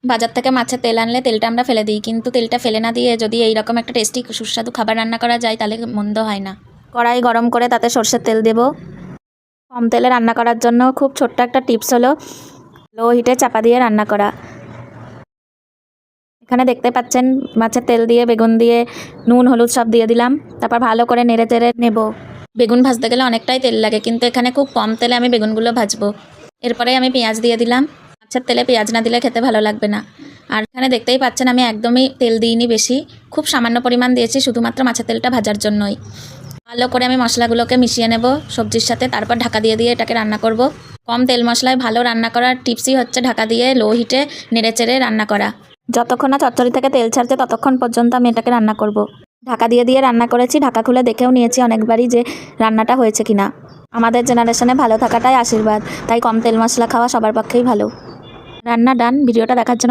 বাজার থেকে মাছের তেল আনলে তেলটা আমরা ফেলে দিই, কিন্তু তেলটা ফেলে না দিয়ে যদি এইরকম একটা টেস্টি সুস্বাদু খাবার রান্না করা যায় তাহলে মন্দ হয় না। কড়াই গরম করে তাতে সর্ষের তেল দেব। কম তেলে রান্না করার জন্য খুব ছোট্ট একটা টিপস হলো লো হিটে চাপা দিয়ে রান্না করা। এখানে দেখতে পাচ্ছেন মাছের তেল দিয়ে বেগুন দিয়ে নুন হলুদ সব দিয়ে দিলাম, তারপর ভালো করে নেড়ে চেড়ে নেব। বেগুন ভাজতে গেলে অনেকটাই তেল লাগে, কিন্তু এখানে খুব কম তেলে আমি বেগুনগুলো ভাজবো। এরপরে আমি পেঁয়াজ দিয়ে দিলাম। মাছের তেলে পেঁয়াজ না দিলে খেতে ভালো লাগবে না। আর এখানে দেখতেই পাচ্ছেন আমি একদমই তেল দিইনি বেশি, খুব সামান্য পরিমাণ দিয়েছি শুধুমাত্র মাছের তেলটা ভাজার জন্যই। ভালো করে আমি মশলাগুলোকে মিশিয়ে নেব সবজির সাথে, তারপর ঢাকা দিয়ে দিয়ে এটাকে রান্না করব। কম তেল মশলায় ভালো রান্না করার টিপসই হচ্ছে ঢাকা দিয়ে লো হিটে নেড়ে চেড়ে রান্না করা। যতক্ষণ না চচ্চড়ি থেকে তেল ছাড়ছে ততক্ষণ পর্যন্ত আমি এটাকে রান্না করব। ঢাকা দিয়ে দিয়ে রান্না করেছি, ঢাকা খুলে দেখেও নিয়েছি অনেকবারই যে রান্নাটা হয়েছে কিনা। আমাদের জেনারেশনে ভালো থাকাটাই আশীর্বাদ, তাই কম তেল মশলা খাওয়া সবার পক্ষেই ভালো। রান্না ডান। ভিডিওটা দেখার জন্য